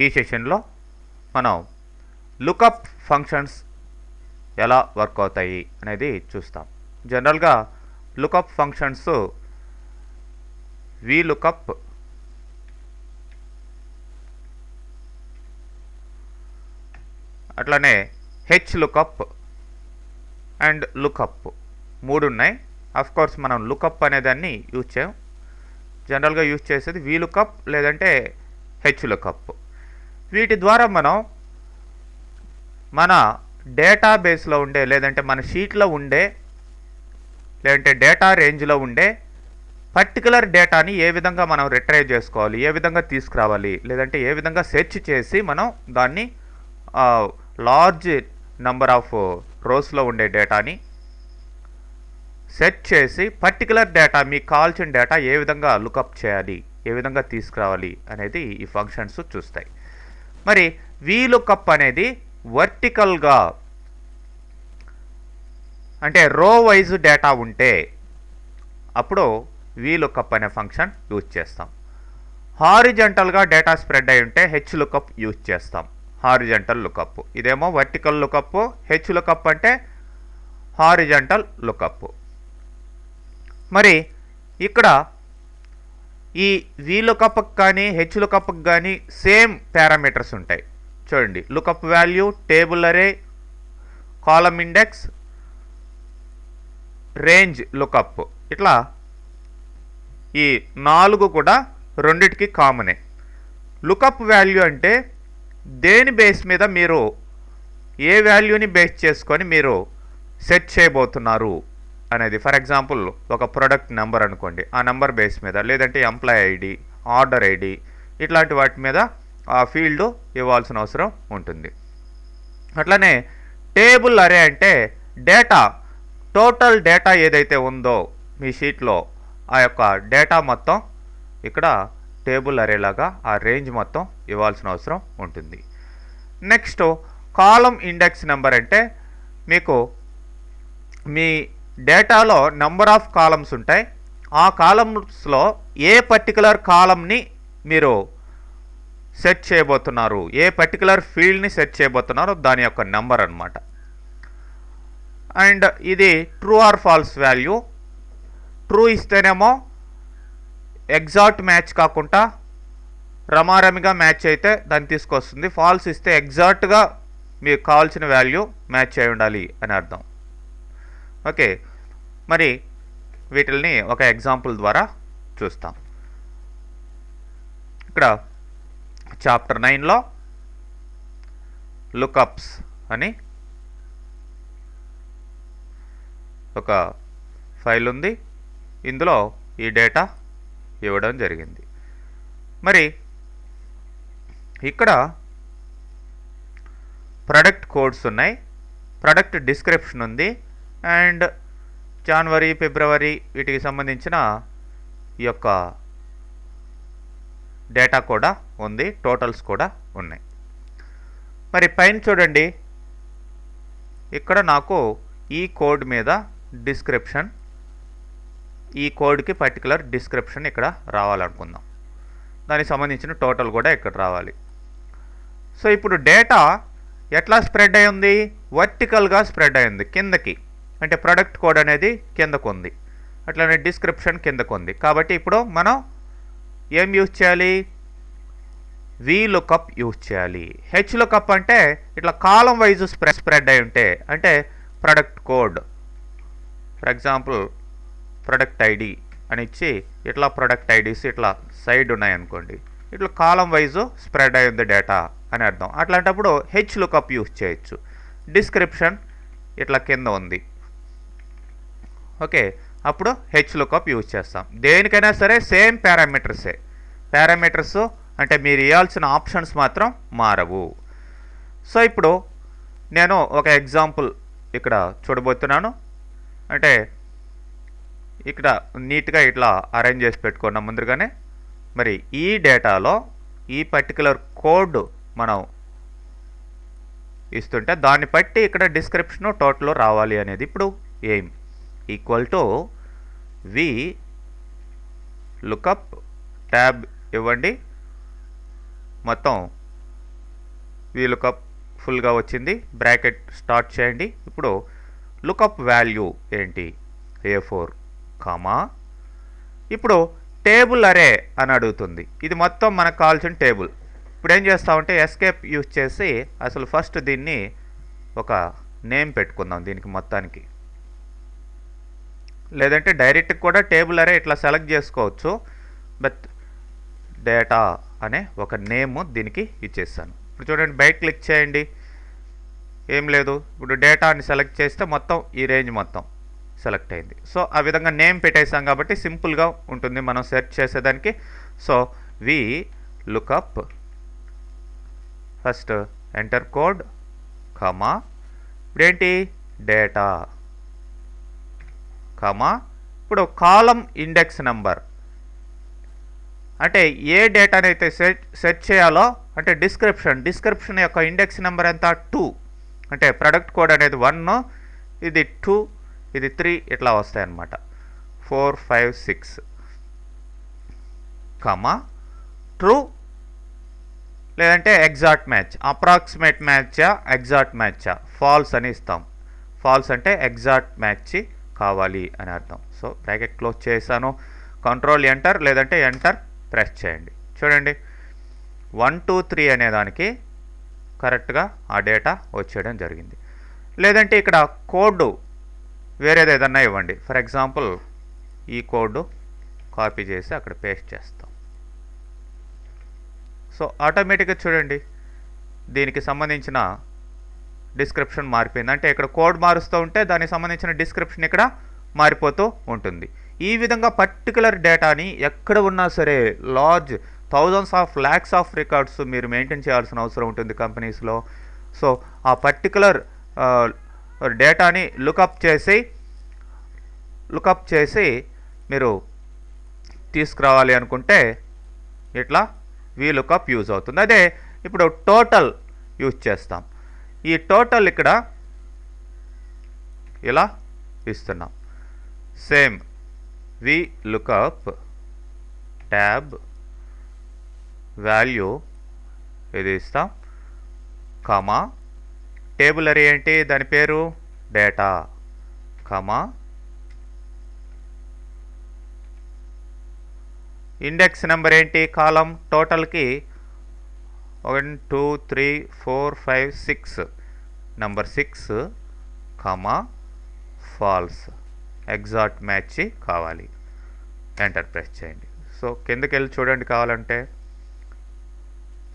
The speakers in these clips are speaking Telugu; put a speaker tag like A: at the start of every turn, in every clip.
A: ఈ సెషన్లో మనం లుకప్ ఫంక్షన్స్ ఎలా వర్క్ అవుతాయి అనేది చూస్తాం. జనరల్గా లుకప్ ఫంక్షన్స్ VLOOKUP, అట్లానే HLOOKUP అండ్ లుకప్ 3 ఉన్నాయి. అఫ్ కోర్స్ మనం లుకప్ అనేదాన్ని యూజ్ చేయం. జనరల్గా యూజ్ చేసేది VLOOKUP లేదంటే HLOOKUP. వీటి ద్వారా మనం మన డేటాబేస్లో ఉండే లేదంటే మన షీట్లో ఉండే లేదంటే డేటా రేంజ్లో ఉండే పర్టికులర్ డేటాని ఏ విధంగా మనం రిట్రైవ్ చేసుకోవాలి, ఏ విధంగా తీసుకురావాలి, లేదంటే ఏ విధంగా సెర్చ్ చేసి మనం దాన్ని లార్జ్ నెంబర్ ఆఫ్ రోస్లో ఉండే డేటాని సెర్చ్ చేసి పర్టికులర్ డేటా మీకు కావాల్సిన డేటా ఏ విధంగా లుకప్ చేయాలి, ఏ విధంగా తీసుకురావాలి అనేది ఈ ఫంక్షన్స్ చూస్తాయి. మరి VLOOKUP అనేది వర్టికల్గా అంటే రో వైజ్ డేటా ఉంటే అప్పుడు VLOOKUP అనే ఫంక్షన్ యూజ్ చేస్తాం. హారిజంటల్గా డేటా స్ప్రెడ్ అయి ఉంటే HLOOKUP యూజ్ చేస్తాం. హారిజంటల్ లుకప్, ఇదేమో వర్టికల్ లుకప్. HLOOKUP అంటే హారిజంటల్ లుకప్. మరి ఇక్కడ ఈ VLOOKUP కానీ HLOOKUP కానీ సేమ్ పారామీటర్స్ ఉంటాయి. చూడండి, లుకప్ వాల్యూ, టేబుల్ అరే, కాలమ్ ఇండెక్స్, రేంజ్ లుకప్, ఇట్లా ఈ 4 కూడా రెండిటికి కామనే. లుకప్ వాల్యూ అంటే దేని బేస్ మీద మీరు ఏ వాల్యూని బేస్ చేసుకొని మీరు సెట్ చేయబోతున్నారు అనేది. ఫర్ ఎగ్జాంపుల్ ఒక ప్రోడక్ట్ నెంబర్ అనుకోండి, ఆ నెంబర్ బేస్ మీద, లేదంటే ఎంప్లాయ్ ఐడి, ఆర్డర్ ఐడి, ఇట్లాంటి వాటి మీద ఆ ఫీల్డ్ ఇవ్వాల్సిన అవసరం ఉంటుంది. అట్లనే టేబుల్ అరే అంటే డేటా, టోటల్ డేటా ఏదైతే ఉందో మీ షీట్లో ఆ యొక్క డేటా మొత్తం ఇక్కడ టేబుల్ అరేలాగా ఆ రేంజ్ మొత్తం ఇవ్వాల్సిన అవసరం ఉంటుంది. నెక్స్ట్ కాలమ్ ఇండెక్స్ నెంబర్ అంటే మీకు మీ డేటాలో నెంబర్ ఆఫ్ కాలమ్స్ ఉంటాయి. ఆ కాలమ్స్లో ఏ పర్టికులర్ కాలమ్ని మీరు సెట్ చేయబోతున్నారు, ఏ పర్టికులర్ ఫీల్డ్ని సెట్ చేయబోతున్నారు దాని యొక్క నెంబర్ అన్నమాట. అండ్ ఇది true or false value. True ఇస్తేనేమో ఎగ్జాక్ట్ మ్యాచ్ కాకుండా రమారమిగా మ్యాచ్ అయితే దాన్ని తీసుకొస్తుంది. ఫాల్స్ ఇస్తే ఎగ్జాక్ట్గా మీకు కావాల్సిన వాల్యూ మ్యాచ్ అయి ఉండాలి అని అర్థం. ఓకే, మరి వీటిని ఒక ఎగ్జాంపుల్ ద్వారా చూస్తాం. ఇక్కడ చాప్టర్ 9లో లుకప్స్ అని ఒక ఫైల్ ఉంది. ఇందులో ఈ డేటా ఇవ్వడం జరిగింది. మరి ఇక్కడ ప్రొడక్ట్ కోడ్స్ ఉన్నాయి, ప్రొడక్ట్ డిస్క్రిప్షన్ ఉంది, అండ్ జనవరి, ఫిబ్రవరి వీటికి సంబంధించిన ఈ యొక్క డేటా కూడా ఉంది, టోటల్స్ కూడా ఉన్నాయి. మరి పైన చూడండి, ఇక్కడ నాకు ఈ కోడ్ మీద డిస్క్రిప్షన్, ఈ కోడ్కి పర్టికులర్ డిస్క్రిప్షన్ ఇక్కడ రావాలనుకుందాం. దానికి సంబంధించిన టోటల్ కూడా ఇక్కడ రావాలి. సో ఇప్పుడు డేటా ఎట్లా స్ప్రెడ్ అయి ఉంది? వర్టికల్గా స్ప్రెడ్ అయింది కిందకి, అంటే ప్రొడక్ట్ కోడ్ అనేది కిందకు ఉంది, అట్లనే డిస్క్రిప్షన్ కిందకు ఉంది. కాబట్టి ఇప్పుడు మనం ఏం యూజ్ చేయాలి? VLOOKUP యూజ్ చేయాలి. HLOOKUP అంటే ఇట్లా కాలం వైజ్ స్ప్రెడ్ అయి ఉంటే, అంటే product code, for example product ID అని ఇచ్చి ఇట్లా ప్రొడక్ట్ ఐడీస్ ఇట్లా సైడ్ ఉన్నాయనుకోండి, ఇట్లా కాలం వైజ్ స్ప్రెడ్ అయి ఉంది డేటా అని అర్థం. అట్లాంటప్పుడు HLOOKUP యూజ్ చేయొచ్చు. డిస్క్రిప్షన్ ఇట్లా కింద ఉంది, ఓకే, అప్పుడు HLOOKUP యూజ్ చేస్తాం. దేనికైనా సరే సేమ్ పారామీటర్స్ అంటే మీరు ఇవ్వాల్సిన ఆప్షన్స్ మాత్రం మారవు. సో ఇప్పుడు నేను ఒక ఎగ్జాంపుల్ ఇక్కడ చూడబోతున్నాను. అంటే ఇక్కడ నీట్గా ఇట్లా అరేంజ్ చేసి పెట్టుకున్నాం ముందుగానే. మరి ఈ డేటాలో ఈ పర్టికులర్ కోడ్ మనం ఇస్తుంటే దాన్ని బట్టి ఇక్కడ డిస్క్రిప్షన్ టోటల్ రావాలి అనేది ఇప్పుడు aim. Equal to VLOOKUP tab ఇవ్వండి, మొత్తం VLOOKUP ఫుల్గా వచ్చింది, బ్రాకెట్ స్టార్ట్ చేయండి. ఇప్పుడు లుకప్ వాల్యూ ఏంటి, A4 కామా, ఇప్పుడు టేబుల్ అరే అని అడుగుతుంది. ఇది మొత్తం మనకు కావాల్సిన టేబుల్. ఇప్పుడు ఏం చేస్తామంటే ఎస్కేప్ యూజ్ చేసి అసలు ఫస్ట్ దీన్ని ఒక నేమ్ పెట్టుకుందాం దీనికి మొత్తానికి. లేదంటే డైరెక్ట్ కూడా టేబుల్ అరే ఇట్లా సెలెక్ట్ చేసుకోవచ్చు. బట్ డేటా అనే ఒక నేమ్ దీనికి ఇచ్చేస్తాను. ఇప్పుడు చూడండి, బయట క్లిక్ చేయండి, ఏం లేదు. ఇప్పుడు డేటా అని సెలెక్ట్ చేస్తే మొత్తం ఈ రేంజ్ మొత్తం సెలెక్ట్ అయింది. సో ఆ విధంగా నేమ్ పెట్టేసాం కాబట్టి సింపుల్గా ఉంటుంది మనం సెర్చ్ చేసేదానికి. So VLOOKUP first enter code comma, ఇప్పుడేంటి డేటా కామా, ఇప్పుడు కాలం ఇండెక్స్ నెంబర్ అంటే ఏ డేటాని అయితే సెర్చ్ చేయాలో అంటే డిస్క్రిప్షన్ యొక్క ఇండెక్స్ నెంబర్ ఎంత 2, అంటే ప్రొడక్ట్ కోడ్ అనేది 1, ఇది 2, ఇది 3 ఇట్లా వస్తాయి అన్నమాట. 4, 5, 6 కామా ట్రూ, లేదంటే ఎగ్జాక్ట్ మ్యాచ్, అప్రాక్సిమేట్ మ్యాచా ఎగ్జాక్ట్ మ్యాచా, ఫాల్స్ అని ఇస్తాం. ఫాల్స్ అంటే ఎగ్జాక్ట్ మ్యాచ్ కావాలి అని అర్థం. సో బ్రాకెట్ క్లోజ్ చేశాను, కంట్రోల్ ఎంటర్ లేదంటే ఎంటర్ ప్రెస్ చేయండి. చూడండి 1, 2, 3 అనే దానికి కరెక్ట్గా ఆ డేటా వచ్చేయడం జరిగింది. లేదంటే ఇక్కడ కోడ్ వేరేది ఏదన్నా ఇవ్వండి. ఫర్ ఎగ్జాంపుల్ ఈ కోడ్ కాపీ చేసి అక్కడ పేస్ట్ చేస్తాం. సో ఆటోమేటిక్గా చూడండి దీనికి సంబంధించిన డిస్క్రిప్షన్ మారిపోయింది. అంటే ఇక్కడ కోడ్ మారుస్తూ ఉంటే దానికి సంబంధించిన డిస్క్రిప్షన్ ఇక్కడ మారిపోతూ ఉంటుంది. ఈ విధంగా పర్టికులర్ డేటాని ఎక్కడ ఉన్నా సరే large thousands of lakhs of records మీరు మెయింటైన్ చేయాల్సిన అవసరం ఉంటుంది కంపెనీస్లో. సో ఆ పర్టికులర్ డేటాని లుకప్ చేసి మీరు తీసుకురావాలి అనుకుంటే ఇట్లా VLOOKUP యూజ్ అవుతుంది. అదే ఇప్పుడు టోటల్ యూజ్ చేస్తాం. ఈ టోటల్ ఇక్కడ ఇలా ఇస్తున్నాం. సేమ్ VLOOKUP ట్యాబ్ వాల్యూ ఇది ఇస్తాం కామా, టేబుల్ అరే ఏంటి దాని పేరు డేటా కామా, ఇండెక్స్ నెంబర్ ఏంటి కాలం టోటల్కి 1, 2, 3, 4, 5, 6 number 6 comma false exact match కావాలి, ఎంటర్ ప్రెస్ చేయండి. సో కిందకి వెళ్ళి చూడండి, కావాలంటే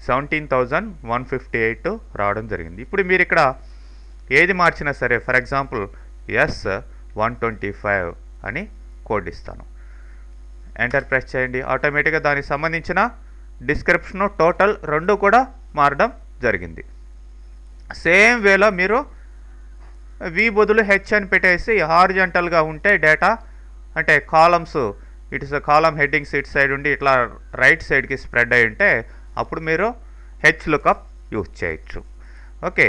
A: 17,158 రావడం జరిగింది. ఇప్పుడు మీరు ఇక్కడ ఏది మార్చినా సరే, ఫర్ ఎగ్జాంపుల్ S125 అని కోడ్ ఇస్తాను, ఎంటర్ ప్రెస్ చేయండి. ఆటోమేటిక్గా దానికి సంబంధించిన డిస్క్రిప్షను టోటల్ రెండు కూడా మారడం జరిగింది. సేమ్ వేలో మీరు V బదులు H అని పెట్టేసి హారిజంటల్గా ఉంటే డేటా అంటే కాలమ్స్ కాలం హెడ్డింగ్స్ ఇటు సైడ్ ఉండి ఇట్లా రైట్ సైడ్కి స్ప్రెడ్ అయి ఉంటే అప్పుడు మీరు VLOOKUP యూజ్ చేయొచ్చు. ఓకే.